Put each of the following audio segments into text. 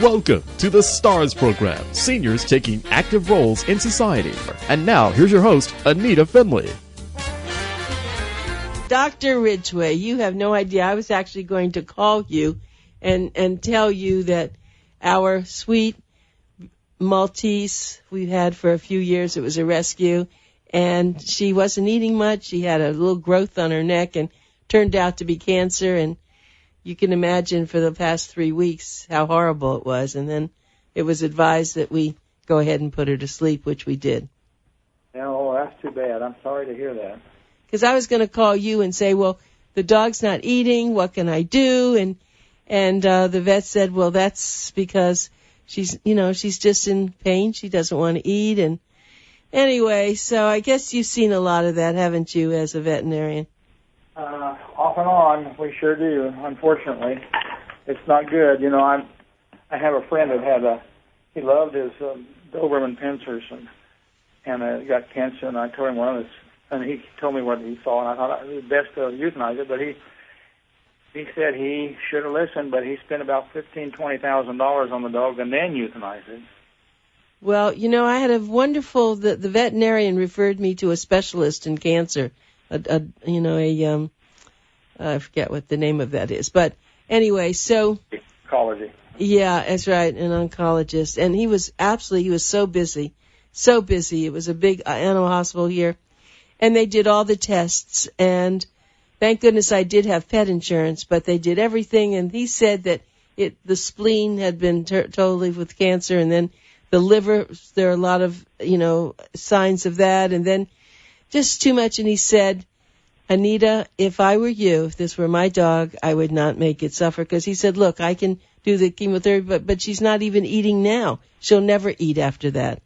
Welcome to the STARS program, seniors taking active roles in society. And now, here's your host, Anita Finley. Dr. Ridgway, you have no idea. I was actually going to call you and tell you that our sweet Maltese we've had for a few years, it was a rescue, and she wasn't eating much. She had a little growth on her neck and turned out to be cancer, and you can imagine for the past 3 weeks how horrible it was. And then it was advised that we go ahead and put her to sleep, which we did. Oh, that's too bad. I'm sorry to hear that. Because I was going to call you and say, well, the dog's not eating. What can I do? And the vet said, well, that's because she's just in pain. She doesn't want to eat. And anyway, so I guess you've seen a lot of that, haven't you, as a veterinarian? Off and on, we sure do. Unfortunately, it's not good. You know, I have a friend that he loved his Doberman Pinschers and got cancer, and I told him one of his, and he told me what he saw, and I thought it was best to euthanize it, but he said he should have listened, but he spent about $15,000-$20,000 on the dog and then euthanized it. Well, you know, I had a wonderful, the veterinarian referred me to a specialist in cancer, I forget what the name of that is. But anyway, so. Oncology. Yeah, that's right, an oncologist. And he was so busy. It was a big animal hospital here. And they did all the tests. And thank goodness I did have pet insurance, but they did everything. And he said that the spleen had been totally with cancer. And then the liver, there are a lot of, signs of that. And then just too much. And he said, Anita, if I were you, if this were my dog, I would not make it suffer. Because he said, look, I can do the chemotherapy, but she's not even eating now. She'll never eat after that.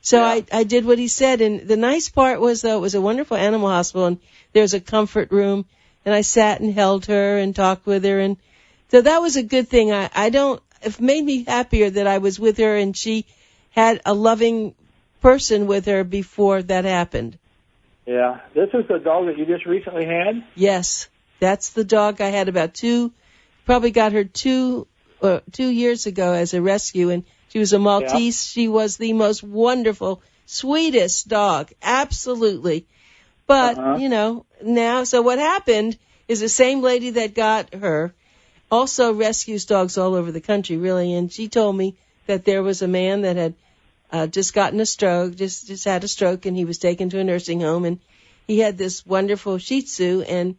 So yeah. I did what he said. And the nice part was, though, it was a wonderful animal hospital, and there's a comfort room. And I sat and held her and talked with her. And so that was a good thing. It made me happier that I was with her and she had a loving person with her before that happened. Yeah. This is the dog that you just recently had? Yes. That's the dog I had probably got her two years ago as a rescue, and she was a Maltese. Yeah. She was the most wonderful, sweetest dog. Absolutely. But, now, so what happened is the same lady that got her also rescues dogs all over the country, really, and she told me that there was a man that had just gotten a stroke, just had a stroke, and he was taken to a nursing home, and he had this wonderful Shih Tzu, and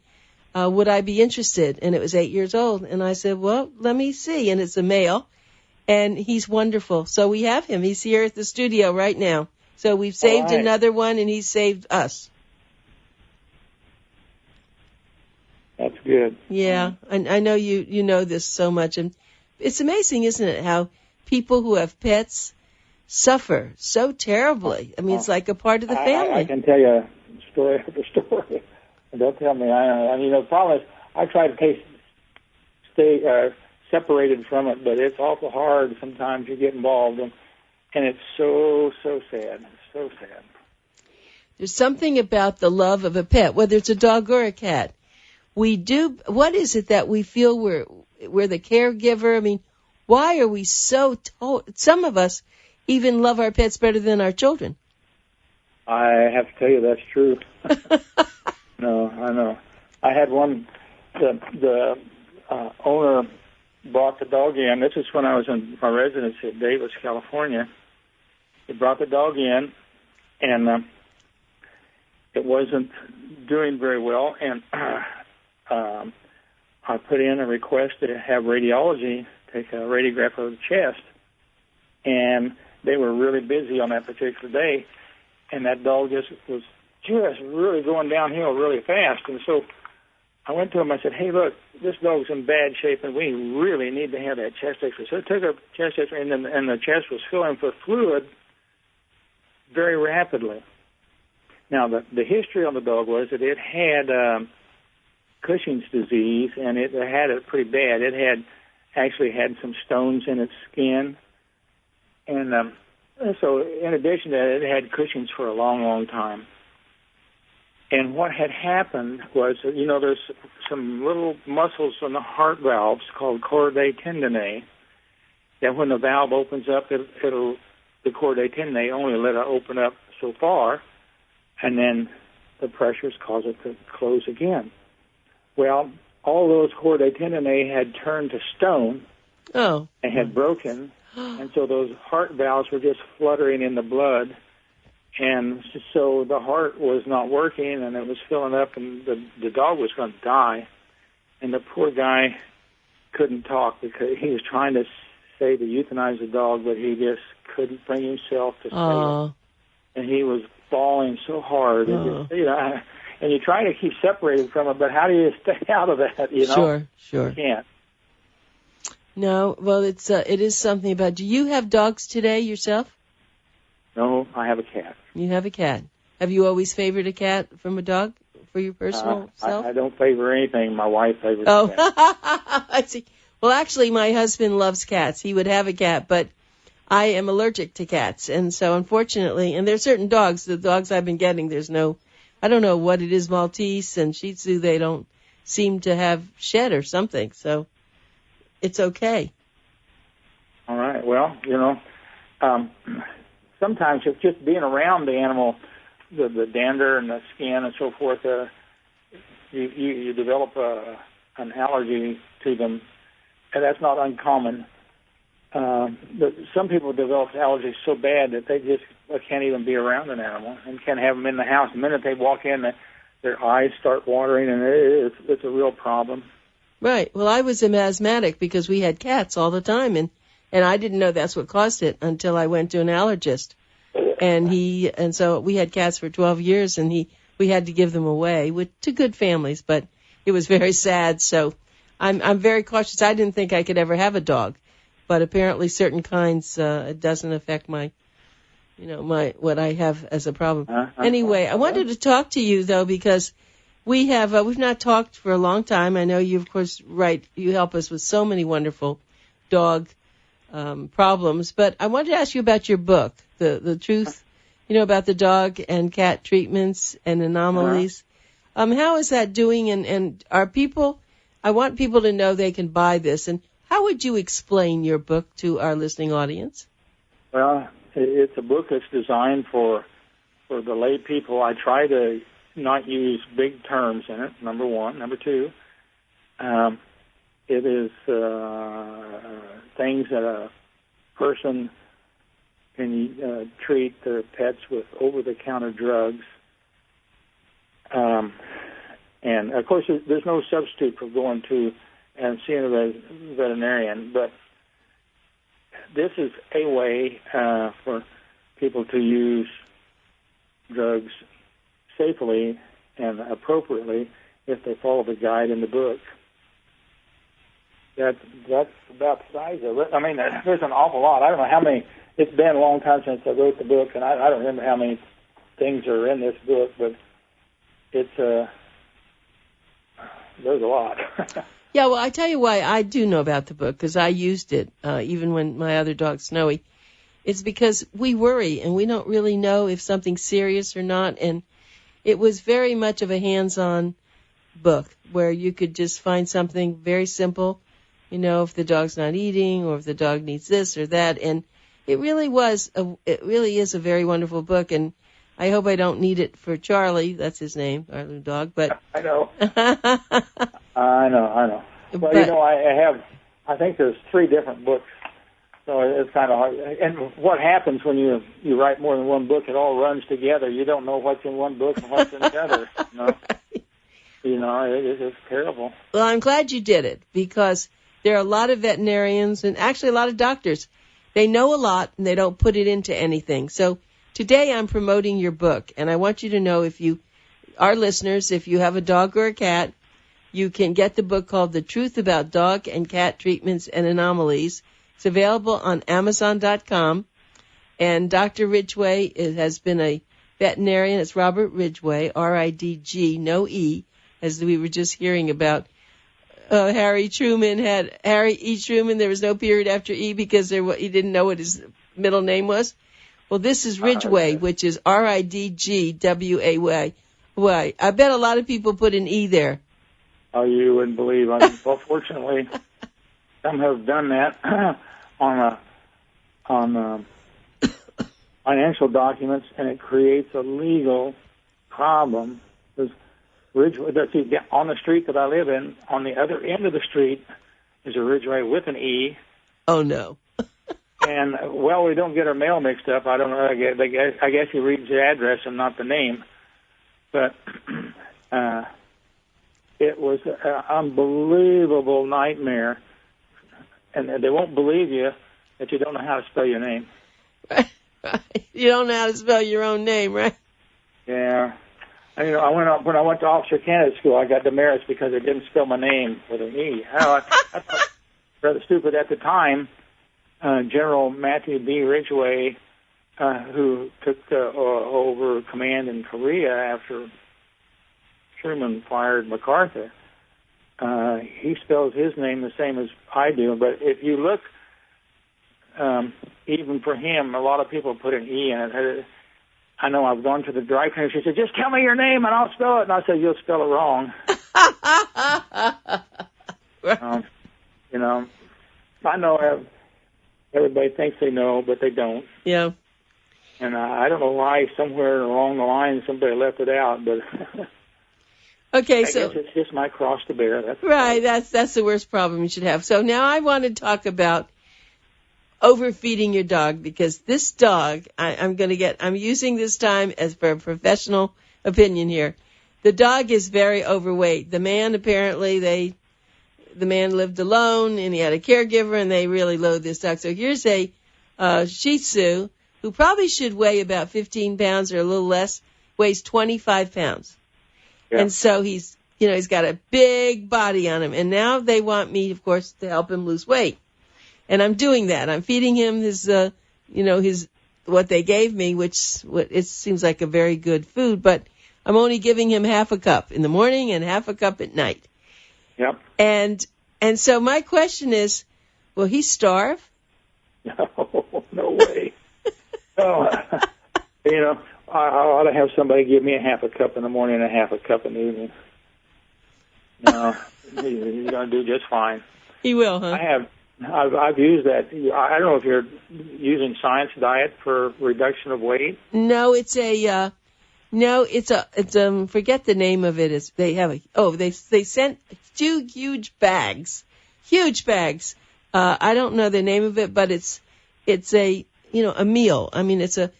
would I be interested? And it was 8 years old, and I said, well, let me see, and it's a male, and he's wonderful. So we have him. He's here at the studio right now. So we've saved another one, and he's saved us. That's good. Yeah, I know you know this so much, and it's amazing, isn't it, how people who have pets suffer so terribly. I mean, it's like a part of the family. I can tell you story after story. Don't tell me. The problem is I try to stay separated from it, but it's awful hard sometimes you get involved, and it's so sad. It's so sad. There's something about the love of a pet, whether it's a dog or a cat. We do. What is it that we feel we're the caregiver? I mean, why are we so some of us even love our pets better than our children? I have to tell you that's true. No, I know. I had one, the owner brought the dog in. This is when I was in my residency at Davis, California. He brought the dog in, and it wasn't doing very well, and I put in a request to have radiology, take a radiograph of the chest, and they were really busy on that particular day, and that dog was just really going downhill really fast. And so I went to him, I said, hey, look, this dog's in bad shape, and we really need to have that chest X-ray. So I took a chest X-ray, and the chest was filling with fluid very rapidly. Now, the history on the dog was that it had Cushing's disease, and it had it pretty bad. It actually had some stones in its skin. And so in addition to that, it had Cushing's for a long, long time. And what had happened was, there's some little muscles on the heart valves called chordae tendineae, that when the valve opens up, the chordae tendineae only let it open up so far, and then the pressures cause it to close again. Well, all those chordae tendineae had turned to stone and had broken, and so those heart valves were just fluttering in the blood, and so the heart was not working, and it was filling up, and the dog was going to die, and the poor guy couldn't talk because he was trying to say to euthanize the dog, but he just couldn't bring himself to say it. And he was bawling so hard. And, and you try to keep separated from it, but how do you stay out of that, Sure. You can't. No, well, it is something about, do you have dogs today yourself? No, I have a cat. You have a cat. Have you always favored a cat from a dog for your personal self? I don't favor anything. My wife favors cats. I see. Well, actually, my husband loves cats. He would have a cat, but I am allergic to cats. And so, unfortunately, and there's certain dogs, the dogs I've been getting, I don't know what it is, Maltese and Shih Tzu, they don't seem to have shed or something. So it's okay. All right. Well, sometimes it's just being around the animal, the dander and the skin and so forth, you develop an allergy to them. And that's not uncommon. But some people develop allergies so bad that they just can't even be around an animal and can't have them in the house. The minute they walk in, their eyes start watering, and it's a real problem. Right. Well, I was asthmatic because we had cats all the time, and I didn't know that's what caused it until I went to an allergist. And so we had cats for 12 years, and we had to give them away to good families, but it was very sad. So I'm very cautious. I didn't think I could ever have a dog, but apparently certain kinds, it doesn't affect my what I have as a problem. Anyway, I wanted to talk to you though, because we've not talked for a long time. I know you, of course, you help us with so many wonderful dog, problems, but I wanted to ask you about your book, the truth, about the dog and cat treatments and anomalies. How is that doing? And I want people to know they can buy this. And how would you explain your book to our listening audience? Well, it's a book that's designed for the lay people. I try to not use big terms in it, number one. Number two, it is things that a person can treat their pets with over-the-counter drugs. And, of course, there's no substitute for going to and seeing a veterinarian, but this is a way for people to use drugs safely and appropriately if they follow the guide in the book. That's about the size of it. I mean, there's an awful lot. I don't know how many. It's been a long time since I wrote the book, and I don't remember how many things are in this book, but it's there's a lot. Yeah, well, I tell you why I do know about the book, because I used it even when my other dog, Snowy. It's because we worry, and we don't really know if something's serious or not, and it was very much of a hands-on book where you could just find something very simple, if the dog's not eating or if the dog needs this or that, and it really is a very wonderful book, and I hope I don't need it for Charlie. That's his name, our little dog. But I know. I know. Well, I think there's 3 different books, so it's kind of hard. And what happens when you write more than one book? It all runs together. You don't know what's in one book and what's in the other. It's terrible. Well, I'm glad you did it, because there are a lot of veterinarians and actually a lot of doctors. They know a lot and they don't put it into anything. So today I'm promoting your book, and I want you to know, our listeners, if you have a dog or a cat, you can get the book called The Truth About Dog and Cat Treatments and Anomalies. It's available on Amazon.com. And Dr. Ridgway has been a veterinarian. It's Robert Ridgway, R-I-D-G, no E, as we were just hearing about. Harry E. Truman. There was no period after E because he didn't know what his middle name was. Well, this is Ridgway, which is R-I-D-G-W-A-Y. I bet a lot of people put an E there. Oh, you wouldn't believe. Well, fortunately, some have done that. on financial documents, and it creates a legal problem. Because Ridgway, on the street that I live in, on the other end of the street is a Ridgway with an E. Oh, no. And, well, we don't get our mail mixed up. I don't know. I guess he reads the address and not the name. But it was an unbelievable nightmare. And they won't believe you that you don't know how to spell your name. Right. You don't know how to spell your own name, right? Yeah. And, when I went to officer candidate school, I got demerits because I didn't spell my name with an E. I thought rather stupid at the time. General Matthew B. Ridgway, who took over command in Korea after Truman fired MacArthur, he spells his name the same as I do. But if you look, even for him, a lot of people put an E in it. I know I've gone to the dry cleaner. She said, "Just tell me your name and I'll spell it." And I said, "You'll spell it wrong." I know everybody thinks they know, but they don't. Yeah. And I don't know why somewhere along the line somebody left it out, but okay, I guess it's just my cross to bear. That's the worst problem you should have. So now I want to talk about overfeeding your dog, because this dog, I'm using this time as for a professional opinion here. The dog is very overweight. The man apparently, the man lived alone and he had a caregiver and they really load this dog. So here's a Shih Tzu who probably should weigh about 15 pounds or a little less, weighs 25 pounds. Yeah. And so he's got a big body on him. And now they want me, of course, to help him lose weight. And I'm doing that. I'm feeding him his what they gave me, which it seems like a very good food, but I'm only giving him half a cup in the morning and half a cup at night. Yep. And so my question is, will he starve? No way. I ought to have somebody give me a half a cup in the morning and a half a cup in the evening. No, he's going to do just fine. He will, huh? I've used that. I don't know if you're using Science Diet for reduction of weight. No, it's forget the name of it. They sent 2 huge bags. I don't know the name of it, but it's a meal. I mean, it's a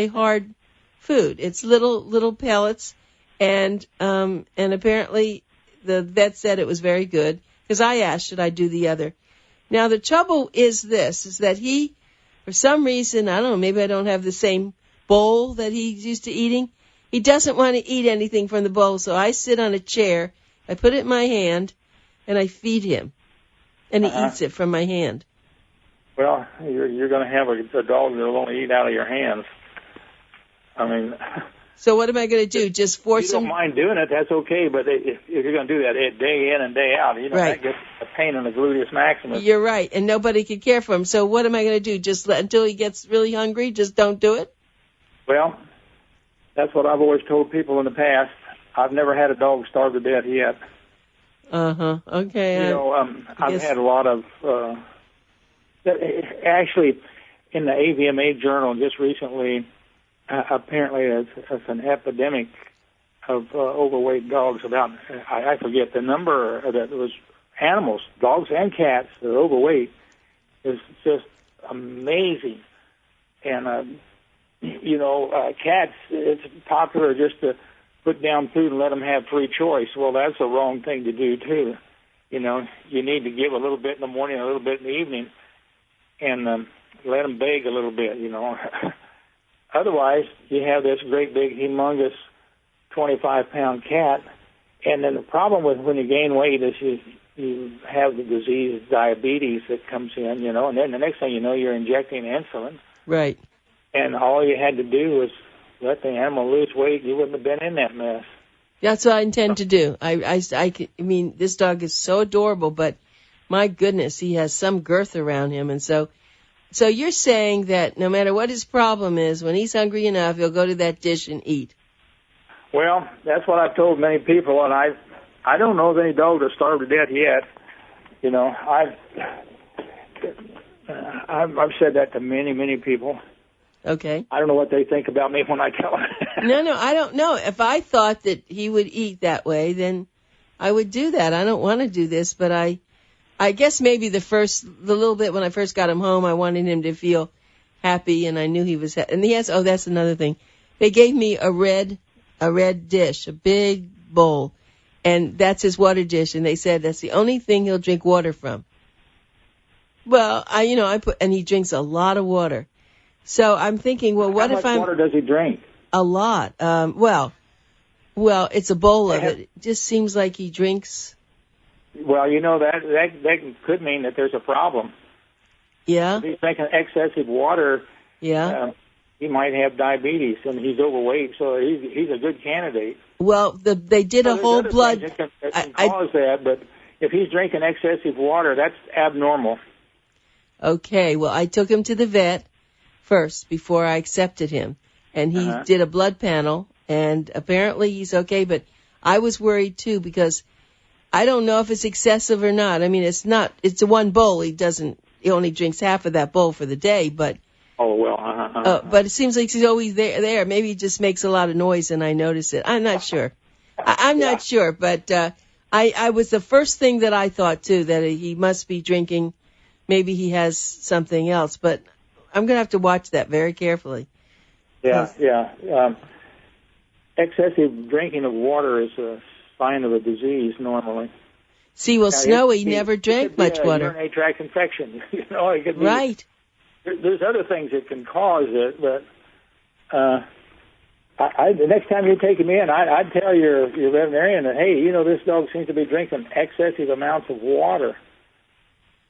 hard food. It's little pellets, and apparently the vet said it was very good, because I asked, should I do the other? Now the trouble is that he, for some reason, I don't know, maybe I don't have the same bowl that he's used to eating. He doesn't want to eat anything from the bowl, so I sit on a chair, I put it in my hand, and I feed him, and he eats it from my hand. Well, you're going to have a dog that will only eat out of your hands. I mean... So what am I going to do? Just force him? You don't mind doing it, that's okay, but if you're going to do that day in and day out, right. That gets a pain in the gluteus maximus. You're right, and nobody can care for him. So what am I going to do? Just until he gets really hungry, just don't do it? Well, that's what I've always told people in the past. I've never had a dog starve to death yet. Okay. I've had a lot of... actually, in the AVMA journal just recently... apparently, it's an epidemic of overweight dogs. About, I forget the number that was animals, dogs and cats that are overweight is just amazing. And cats, it's popular just to put down food and let them have free choice. Well, that's the wrong thing to do too. You need to give a little bit in the morning, a little bit in the evening, and let them beg a little bit. Otherwise, you have this great big, humongous 25-pound cat, and then the problem with when you gain weight is you have the disease, diabetes that comes in, and then the next thing you know, you're injecting insulin. Right. And all you had to do was let the animal lose weight. You wouldn't have been in that mess. That's what I intend to do. I mean, this dog is so adorable, but my goodness, he has some girth around him, and so you're saying that no matter what his problem is, when he's hungry enough, he'll go to that dish and eat. Well, that's what I've told many people, and I don't know of any dog that starved to death yet. I've said that to many, many people. Okay. I don't know what they think about me when I tell them. No, I don't know. If I thought that he would eat that way, then I would do that. I don't want to do this, but I guess maybe the little bit when I first got him home, I wanted him to feel happy, and I knew he was. And that's another thing. They gave me a red dish, a big bowl, and that's his water dish. And they said that's the only thing he'll drink water from. Well, and he drinks a lot of water. So I'm thinking, well, what if How much water does he drink? A lot. Well, it's a bowl of it. It just seems like he drinks. Well, that could mean that there's a problem. Yeah. If he's drinking excessive water, yeah, he might have diabetes, and he's overweight, so he's a good candidate. Well, they did a whole blood. That can cause that, but if he's drinking excessive water, that's abnormal. Okay. Well, I took him to the vet first before I accepted him, and he did a blood panel, and apparently he's okay. But I was worried too because I don't know if it's excessive or not. I mean, it's not. It's a one bowl. He only drinks half of that bowl for the day, but. Oh, well. But it seems like he's always there. Maybe he just makes a lot of noise and I notice it. I'm not sure. I'm not sure, but I was the first thing that I thought too, that he must be drinking. Maybe he has something else, but I'm going to have to watch that very carefully. Yeah. Excessive drinking of water is a sign of a disease normally. See, well, Snowy never drank much water. Urinary tract infection. It could be, right. There's other things that can cause it, but the next time you take him in, I'd tell your veterinarian that, hey, this dog seems to be drinking excessive amounts of water,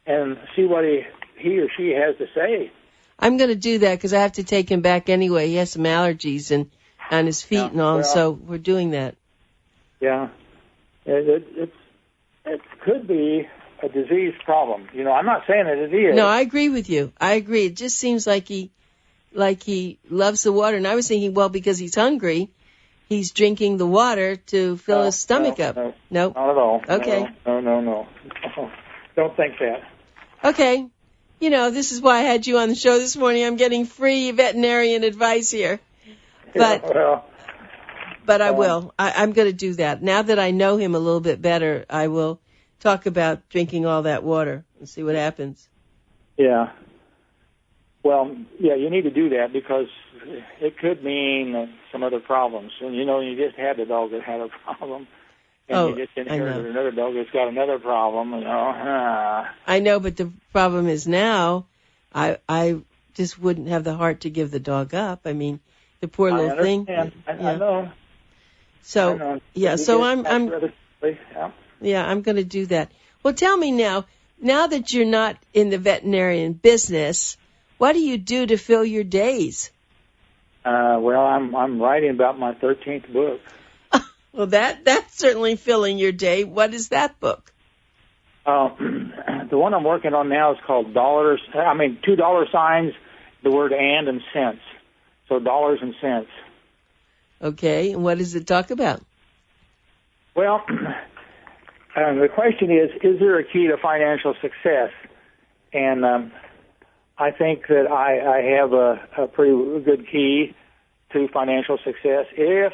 and see what he or she has to say. I'm going to do that because I have to take him back anyway. He has some allergies and on his feet and all, so we're doing that. Yeah. It could be a disease problem. I'm not saying that it is. No, I agree with you. I agree. It just seems like he loves the water. And I was thinking, well, because he's hungry, he's drinking the water to fill his stomach up. No, nope. Not at all. Okay. No. Don't think that. Okay. This is why I had you on the show this morning. I'm getting free veterinarian advice here. But, but I will. I'm going to do that. Now that I know him a little bit better, I will talk about drinking all that water and see what happens. Yeah. Well, yeah, you need to do that because it could mean some other problems. And, you just had the dog that had a problem. And you just inherited another dog that's got another problem. I know, but the problem is now I just wouldn't have the heart to give the dog up. I mean, the poor little thing. I know. So, I know. So I'm going to do that. Well, tell me now that you're not in the veterinarian business, what do you do to fill your days? Well, I'm writing about my 13th book. Well, that's certainly filling your day. What is that book? The one I'm working on now is called $2 signs, the word and cents. So dollars and cents. Okay, and what does it talk about? Well, the question is there a key to financial success? And I think that I have a pretty good key to financial success if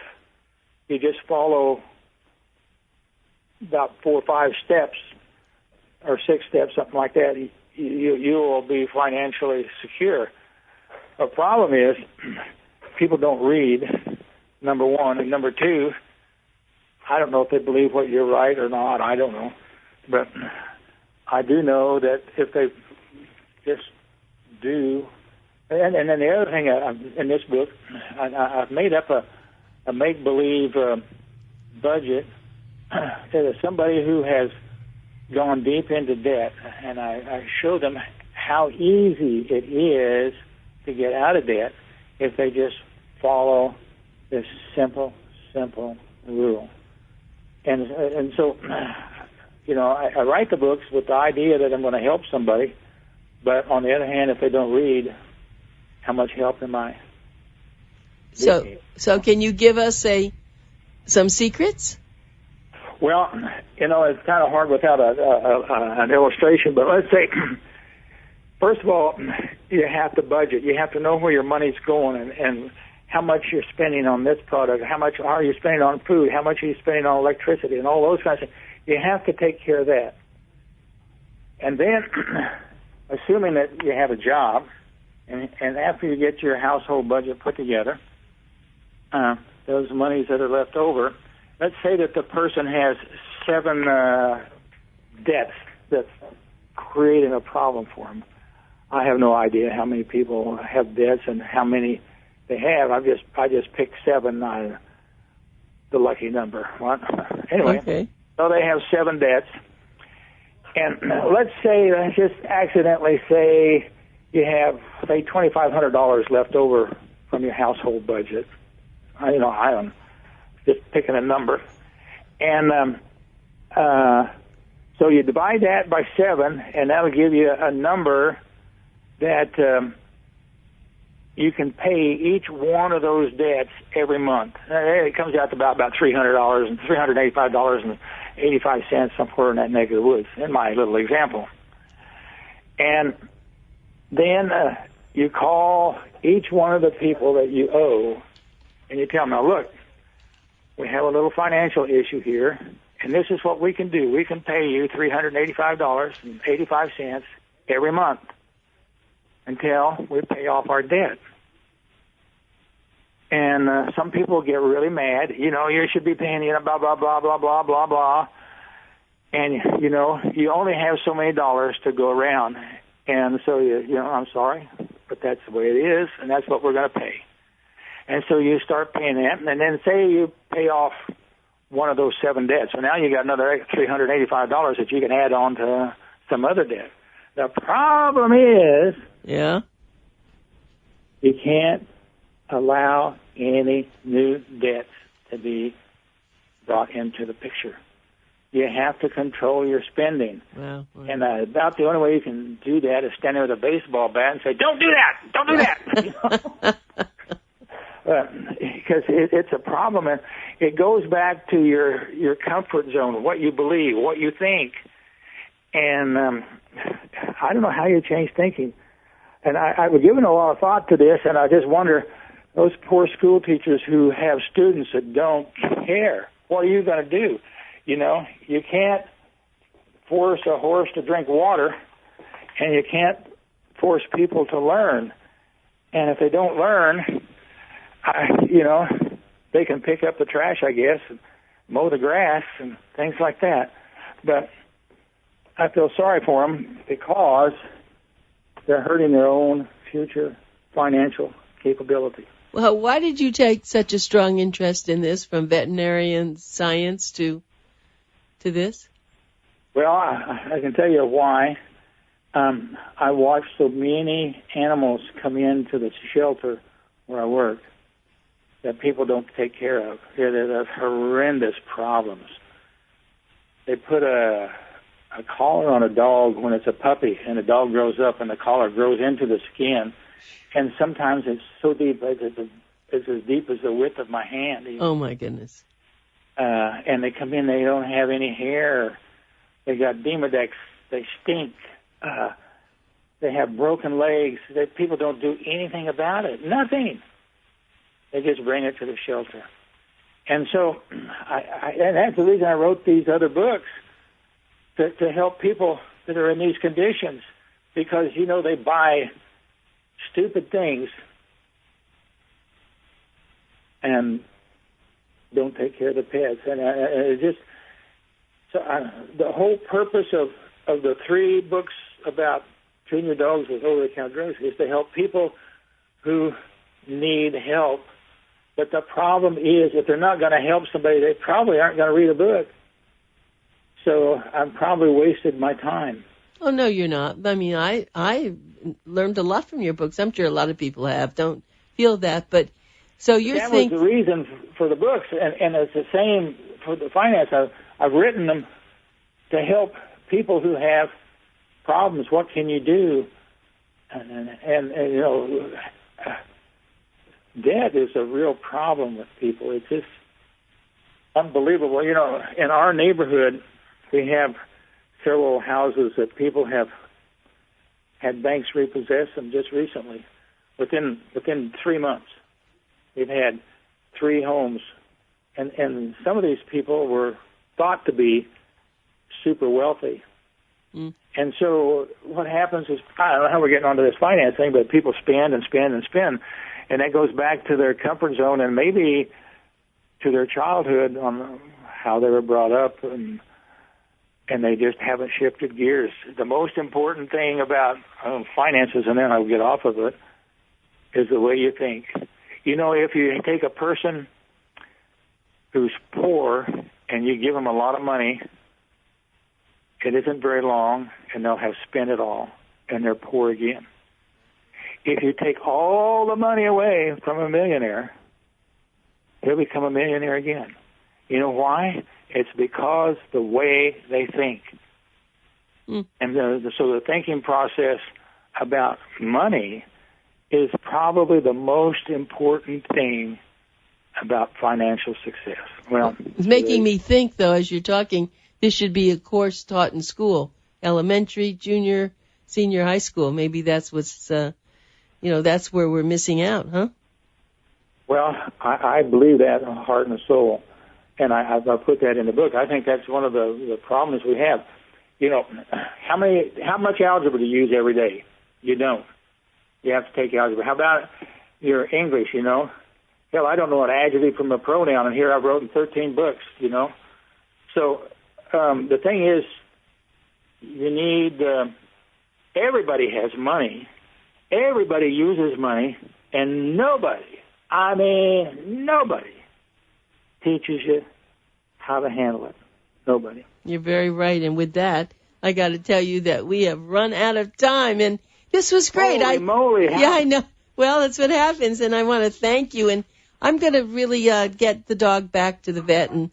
you just follow about 4 or 5 steps or 6 steps, something like that. You will be financially secure. The problem is people don't read, number one, and number two, I don't know if they believe what you're right or not. I don't know. But I do know that if they just do, and then the other thing in this book, I've made up a make-believe budget to somebody who has gone deep into debt, and I show them how easy it is to get out of debt if they just follow this simple rule. And so, I write the books with the idea that I'm going to help somebody, but on the other hand, if they don't read, how much help am I? So can you give us some secrets? Well, it's kind of hard without an illustration, but let's say first of all, you have to budget. You have to know where your money's going and how much you're spending on this product, how much are you spending on food, how much are you spending on electricity, and all those kinds of things. You have to take care of that. And then, assuming that you have a job, and after you get your household budget put together, those monies that are left over, let's say that the person has 7 debts that's creating a problem for them. I have no idea how many people have debts and how many they have. I just picked 7, the lucky number. Anyway, okay. So they have 7 debts, and let's just accidentally say you have say $2,500 left over from your household budget. I don't just picking a number, and so you divide that by 7, and that'll give you a number that you can pay each one of those debts every month. It comes out to about $300 and $385.85, somewhere in that neck of the woods, in my little example. And then you call each one of the people that you owe, and you tell them, now look, we have a little financial issue here, and this is what we can do. We can pay you $385.85 every month until we pay off our debt. And some people get really mad. You should be paying, blah, blah, blah, blah, blah, blah, blah. And, you only have so many dollars to go around. And so, I'm sorry, but that's the way it is, and that's what we're going to pay. And so you start paying that, and then say you pay off one of those 7 debts. So now you got another $385 that you can add on to some other debt. The problem is, you can't allow any new debts to be brought into the picture. You have to control your spending. Wow. And about the only way you can do that is stand there with a baseball bat and say, don't do that, don't do that. Because it's a problem, and it goes back to your comfort zone, what you believe, what you think. And I don't know how you change thinking. And I've given a lot of thought to this, and I just wonder, those poor school teachers who have students that don't care, what are you going to do? You can't force a horse to drink water, and you can't force people to learn. And if they don't learn, they can pick up the trash, I guess, and mow the grass and things like that. But I feel sorry for them because they're hurting their own future financial capability. Well, why did you take such a strong interest in this, from veterinarian science to this? Well, I can tell you why. I watched so many animals come into the shelter where I work that people don't take care of. There's horrendous problems. They put a collar on a dog when it's a puppy, and the dog grows up and the collar grows into the skin, and sometimes it's so deep, it's as deep as the width of my hand. Even. Oh, my goodness. And they come in, they don't have any hair. They got Demodex. They stink. They have broken legs. People don't do anything about it. Nothing. They just bring it to the shelter. And so and that's the reason I wrote these other books, to help people that are in these conditions, because, they buy stupid things and don't take care of the pets. And it just, so the whole purpose of the 3 books about treating your dogs with over-the-counter drugs is to help people who need help. But the problem is, if they're not going to help somebody, they probably aren't going to read a book. So I've probably wasted my time. Oh, no, you're not. I mean, I learned a lot from your books. I'm sure a lot of people have. Don't feel that. But so you're saying... That was the reason for the books, and it's the same for the finance. I've written them to help people who have problems. What can you do? And debt is a real problem with people. It's just unbelievable. In our neighborhood, we have several houses that people have had banks repossess them just recently. Within 3 months, we've had 3 homes, and some of these people were thought to be super wealthy. And so what happens is, I don't know how we're getting onto this finance thing, but people spend and spend and spend, and that goes back to their comfort zone and maybe to their childhood on how they were brought up, and they just haven't shifted gears. The most important thing about finances, and then I'll get off of it, is the way you think. You know, if you take a person who's poor and you give them a lot of money, it isn't very long, and they'll have spent it all, and they're poor again. If you take all the money away from a millionaire, he'll become a millionaire again. You know why? It's because the way they think. And so the thinking process about money is probably the most important thing about financial success. Well, it's making me think, though, as you're talking, this should be a course taught in school, elementary, junior, senior high school. Maybe that's what's, that's where we're missing out, huh? Well, I believe that in heart and soul, and I put that in the book. I think that's one of the problems we have. You know, how much algebra do you use every day? You don't. You have to take algebra. How about your English, you know? Hell, I don't know an adjective from a pronoun, and here I've written 13 books, you know? So the thing is, you need, everybody has money. Everybody uses money, and nobody teaches you how to handle it. Nobody. You're very right. And with that, I got to tell you that we have run out of time. And this was great. Holy moly. Yeah, I know. Well, that's what happens. And I want to thank you. And I'm going to really get the dog back to the vet and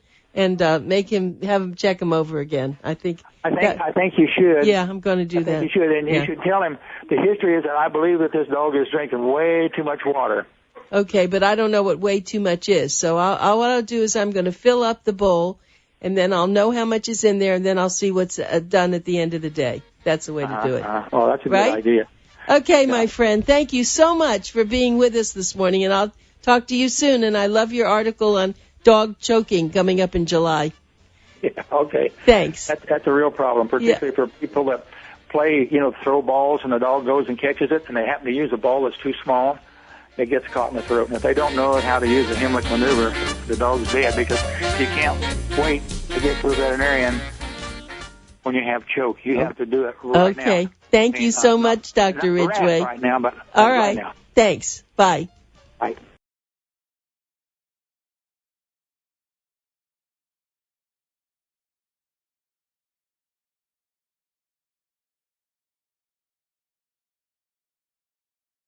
have him check him over again. I think you should. Yeah, I'm going to do that. You should, and you should tell him the history is that I believe that this dog is drinking way too much water. Okay, but I don't know what way too much is. So what I'll do is I'm going to fill up the bowl, and then I'll know how much is in there, and then I'll see what's done at the end of the day. That's the way to do it. Oh, that's a good idea. Okay, my friend, thank you so much for being with us this morning, and I'll talk to you soon. And I love your article on dog choking coming up in July. Yeah, okay. Thanks. That's a real problem, particularly for people that play, throw balls, and the dog goes and catches it, and they happen to use a ball that's too small. It gets caught in the throat. And if they don't know how to use the Heimlich maneuver, the dog's dead, because you can't wait to get to the veterinarian when you have choke. You have to do it right now. Okay. Thank you so much, Dr. Ridgway. Right now, but all right. Right now. Thanks. Bye. Bye.